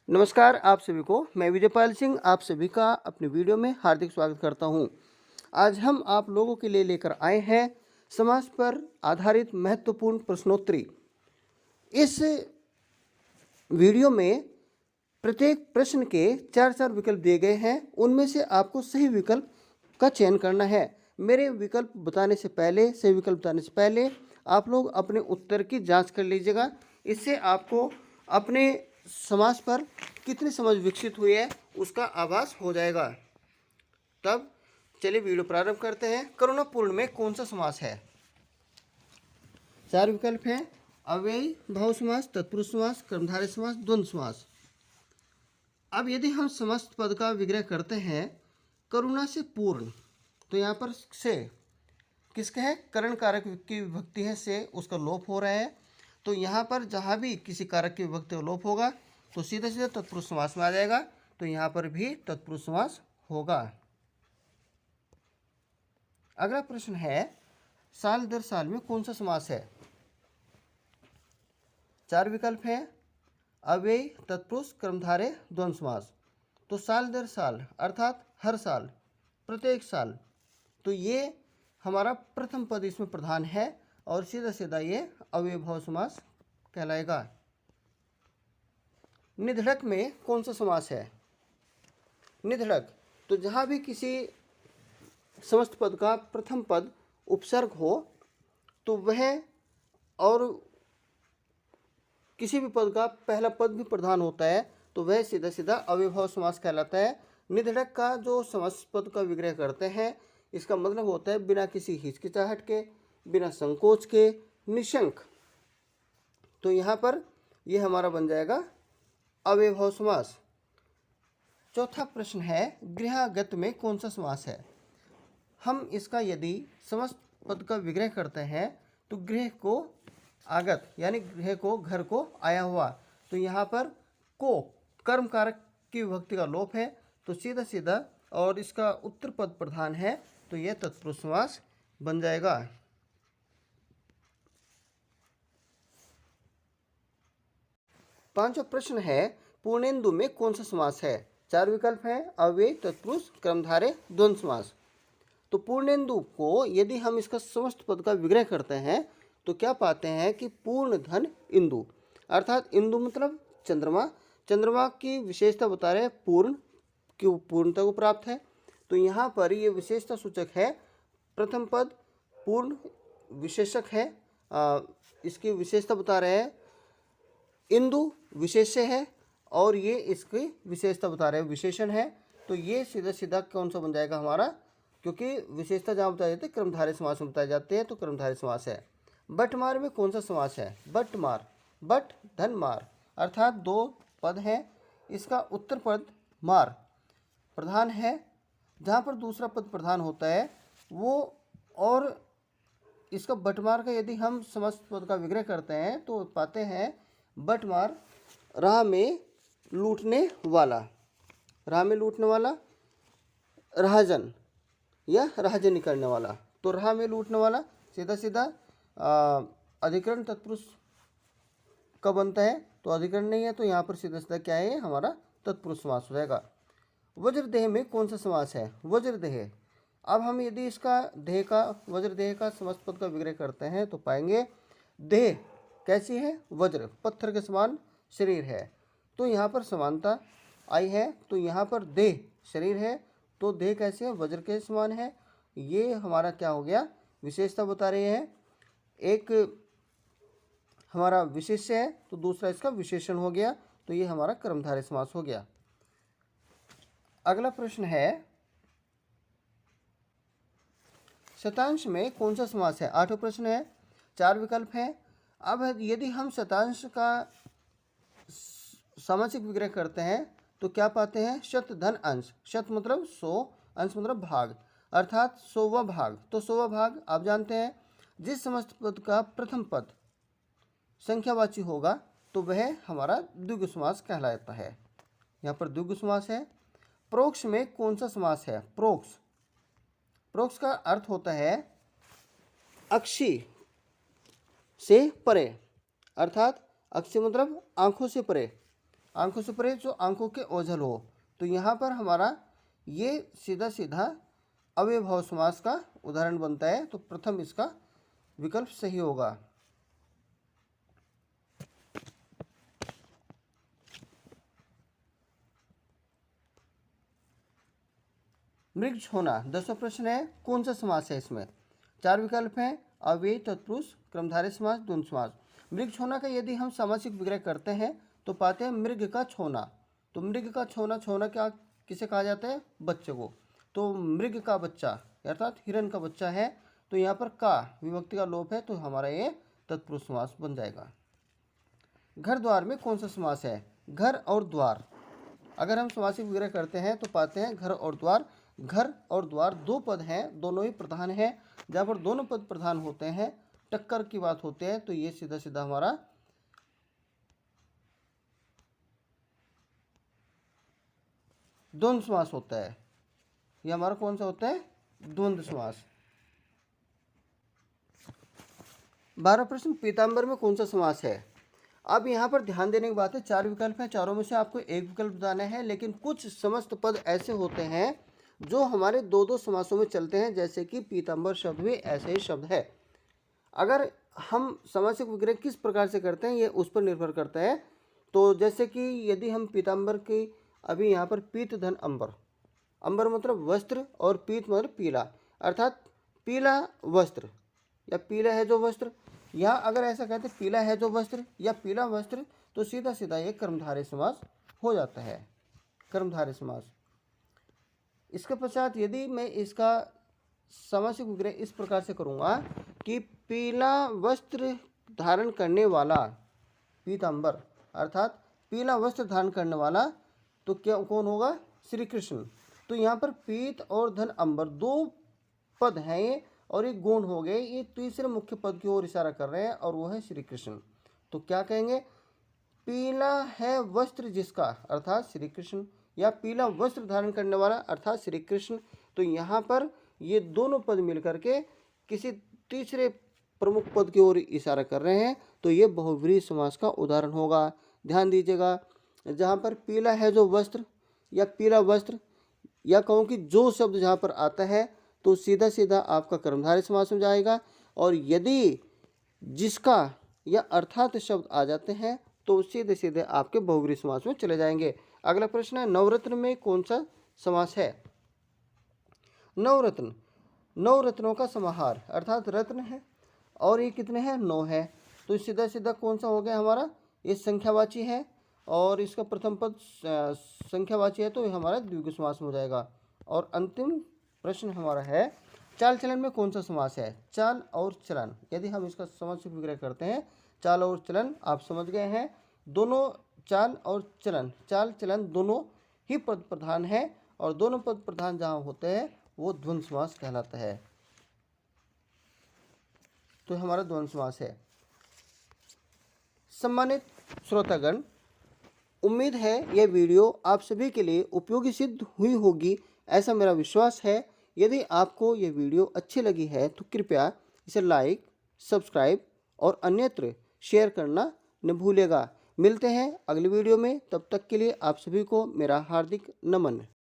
नमस्कार आप सभी को। मैं विजयपाल सिंह आप सभी का अपने वीडियो में हार्दिक स्वागत करता हूं। आज हम आप लोगों के लिए लेकर आए हैं समाज पर आधारित महत्वपूर्ण प्रश्नोत्तरी। इस वीडियो में प्रत्येक प्रश्न के चार विकल्प दिए गए हैं। उनमें से आपको सही विकल्प का चयन करना है। मेरे विकल्प बताने से पहले, सही विकल्प बताने से पहले आप लोग अपने उत्तर की जांच कर लीजिएगा। इससे आपको अपने समाज पर कितनी समझ विकसित हुई है उसका आभास हो जाएगा। तब चलिए वीडियो प्रारंभ करते हैं। करुणापूर्ण में कौन सा समास है? चार विकल्प हैं: अव्ययी भाव समास, तत्पुरुष समास, कर्मधारय समास, द्वंद्व समास। अब यदि हम समस्त पद का विग्रह करते हैं करुणा से पूर्ण, तो यहाँ पर से किसका है? करण कारक की विभक्ति है, से उसका लोप हो रहा है। तो यहाँ पर जहाँ भी किसी कारक की विभक्ति का लोप होगा तो सीधा सीधा तत्पुरुष समास में आ जाएगा। तो यहाँ पर भी तत्पुरुष समास होगा। अगला प्रश्न है साल दर साल में कौन सा समास है? चार विकल्प हैं: अव्ययी, तत्पुरुष, कर्मधारय, द्वंद्व समास। तो साल दर साल अर्थात हर साल, प्रत्येक साल, तो ये हमारा प्रथम पद इसमें प्रधान है और सीधा सीधा ये अव्ययभाव समास कहलाएगा। निधड़क में कौन सा समास है? निधड़क, तो जहाँ भी किसी समस्त पद का प्रथम पद उपसर्ग हो तो वह और किसी भी पद का पहला पद भी प्रधान होता है तो वह सीधा सीधा अव्ययभाव समास कहलाता है। निधड़क का जो समस्त पद का विग्रह करते हैं इसका मतलब होता है बिना किसी हिचकिचाहट के, बिना संकोच के, निशंक। तो यहाँ पर यह हमारा बन जाएगा अव्ययभाव समास। चौथा प्रश्न है गृहागत में कौन सा समास है? हम इसका यदि समस्त पद का विग्रह करते हैं तो गृह को आगत यानी गृह को, घर को आया हुआ, तो यहाँ पर को कर्म कारक की विभक्ति का लोप है तो सीधा सीधा और इसका उत्तर पद प्रधान है तो यह तत्पुरुष समास बन जाएगा। पांचवा प्रश्न है पूर्णेंदु में कौन सा समास है? चार विकल्प हैं: अव्ययी, तत्पुरुष, कर्मधारय, द्वंद्व समास। तो पूर्णेंदु को यदि हम इसका समस्त पद का विग्रह करते हैं तो क्या पाते हैं कि पूर्ण धन इंदु, अर्थात इंदु मतलब चंद्रमा, चंद्रमा की विशेषता बता रहे हैं पूर्ण, की पूर्णता को प्राप्त है। तो यहाँ पर ये विशेषता सूचक है, प्रथम पद पूर्ण विशेषक है, इसकी विशेषता बता रहे हैं। इंदु विशेष्य है और ये इसकी विशेषता बता रहे हैं, विशेषण है। तो ये सीधा सीधा कौन सा बन जाएगा हमारा, क्योंकि विशेषता जहाँ बताई जाती है कर्मधारय समास में बताए जाते हैं तो कर्मधारय समास है। बटमार में कौन सा समास है? बटमार, बट धन मार, अर्थात दो पद हैं, इसका उत्तर पद मार प्रधान है। जहाँ पर दूसरा पद प्रधान होता है वो, और इसका बटमार का यदि हम समस्त पद का विग्रह करते हैं तो पाते हैं बटमार राह में लूटने वाला, राह में लूटने वाला, राहजन या राहजनी करने वाला। तो राह में लूटने वाला सीधा सीधा अधिकरण तत्पुरुष का बनता है, तो अधिकरण नहीं है तो यहाँ पर सीधा सीधा क्या है हमारा तत्पुरुष समास हो जाएगा। वज्रदेह में कौन सा समास है? वज्रदेह, अब हम यदि इसका देह का, वज्रदेह का समस्त पद का विग्रह करते हैं तो पाएंगे देह कैसी है? वज्र, पत्थर के समान शरीर है। तो यहाँ पर समानता आई है, तो यहाँ पर देह शरीर है तो देह कैसे है? वज्र के समान है। ये हमारा क्या हो गया? विशेषता बता रहे हैं। एक हमारा विशेष्य है तो दूसरा इसका विशेषण हो गया, तो ये हमारा कर्मधारय समास हो गया। अगला प्रश्न है शतांश में कौन सा समास है? आठवां प्रश्न है, चार विकल्प हैं। अब यदि हम शतांश का सामासिक विग्रह करते हैं तो क्या पाते हैं? शत धन अंश, शत मतलब 100, अंश मतलब भाग, अर्थात 100वां भाग। तो 100वां भाग आप जानते हैं जिस समस्त पद का प्रथम पद संख्यावाची होगा तो वह हमारा द्विगु समास कहलाता है। यहाँ पर द्विगु समास है। प्रोक्ष में कौन सा समास है? प्रोक्ष, प्रोक्ष का अर्थ होता है अक्षी से परे, अर्थात अक्षी मतलब आंखों से परे, आंखों से परे जो आंखों के ओझल हो। तो यहाँ पर हमारा ये सीधा सीधा अव्ययभाव समास का उदाहरण बनता है। तो प्रथम इसका विकल्प सही होगा। मृग छोना 10वां प्रश्न है, कौन सा समास है इसमें? 4 विकल्प हैं, अव्ययी, तत्पुरुष, कर्मधारय समास, द्वंद्व समास। मृग छोना का यदि हम सामासिक विग्रह करते हैं तो पाते हैं मृग का छोना। तो मृग का छोना, छोना क्या किसे कहा जाता है? बच्चे को। तो मृग का बच्चा अर्थात हिरण का बच्चा है। तो यहाँ पर का विभक्ति का लोप है, तो हमारा ये तत्पुरुष समास बन जाएगा। घर द्वार में कौन सा समास है? घर और द्वार अगर हम समासिक विग्रह करते हैं तो पाते हैं घर और द्वार। घर और द्वार दो पद हैं, दोनों ही प्रधान हैं। जहाँ पर दोनों पद प्रधान होते हैं, टक्कर की बात होती है, तो ये सीधा सीधा हमारा द्वंद्व समास होता है। ये हमारा कौन सा होता है? द्वंद्व समास। 12वां प्रश्न, पीताम्बर में कौन सा समास है? अब यहाँ पर ध्यान देने की बात है, 4 विकल्प हैं, चारों में से आपको एक विकल्प बताना है। लेकिन कुछ समस्त पद ऐसे होते हैं जो हमारे दो दो समासों में चलते हैं, जैसे कि पीताम्बर शब्द भी ऐसे ही शब्द है। अगर हम सामासिक विग्रह किस प्रकार से करते हैं ये उस पर निर्भर करता है। तो जैसे कि यदि हम पीताम्बर की, अभी यहाँ पर पीत धन अंबर, अंबर मतलब वस्त्र और पीत मतलब पीला, अर्थात पीला वस्त्र या पीला है जो वस्त्र। यहाँ अगर ऐसा कहते पीला है जो वस्त्र या पीला वस्त्र, तो सीधा सीधा ये कर्मधारय समास हो जाता है, कर्मधारय समास। इसके पश्चात यदि मैं इसका सामासिक विग्रह इस प्रकार से करूँगा कि पीला वस्त्र धारण करने वाला पीताम्बर, अर्थात पीला वस्त्र धारण करने वाला, तो क्या कौन होगा? श्री कृष्ण। तो यहाँ पर पीत और धन अंबर दो पद हैं ये, और एक गुण हो गए, ये तीसरे मुख्य पद की ओर इशारा कर रहे हैं और वो है श्री कृष्ण। तो क्या कहेंगे? पीला है वस्त्र जिसका, अर्थात श्री कृष्ण, या पीला वस्त्र धारण करने वाला अर्थात श्री कृष्ण। तो यहाँ पर ये दोनों पद मिलकर के किसी तीसरे प्रमुख पद की ओर इशारा कर रहे हैं, तो ये बहुव्रीहि समास का उदाहरण होगा। ध्यान दीजिएगा, जहाँ पर पीला है जो वस्त्र या पीला वस्त्र, या कहूँ कि जो शब्द जहाँ पर आता है, तो सीधा सीधा आपका कर्मधारय समास हो जाएगा। और यदि जिसका या अर्थात शब्द आ जाते हैं तो सीधे सीधे आपके बहुव्रीहि समास में चले जाएंगे। अगला प्रश्न है, नवरत्न में कौन सा समास है? नवरत्न, नौ रत्नों का समाहार, अर्थात रत्न है और ये कितने हैं? 9 है। तो सीधा सीधा कौन सा हो गया हमारा? ये संख्यावाची है और इसका प्रथम पद संख्यावाची है, तो ये हमारा द्विगु समास में हो जाएगा। और अंतिम प्रश्न हमारा है, चाल चलन में कौन सा समास है? चाल और चलन, यदि हम इसका सामासिक विग्रह करते हैं, चाल और चलन आप समझ गए हैं, दोनों चाल और चलन, चाल चलन दोनों ही पद प्रधान है, और दोनों पद प्रधान जहाँ होते हैं वो द्वंद्व समास कहलाता है। तो हमारा द्वंद्व समास है। सम्मानित श्रोतागण, उम्मीद है यह वीडियो आप सभी के लिए उपयोगी सिद्ध हुई होगी, ऐसा मेरा विश्वास है। यदि आपको यह वीडियो अच्छी लगी है तो कृपया इसे लाइक, सब्सक्राइब और अन्यत्र शेयर करना न भूलिएगा। मिलते हैं अगली वीडियो में, तब तक के लिए आप सभी को मेरा हार्दिक नमन।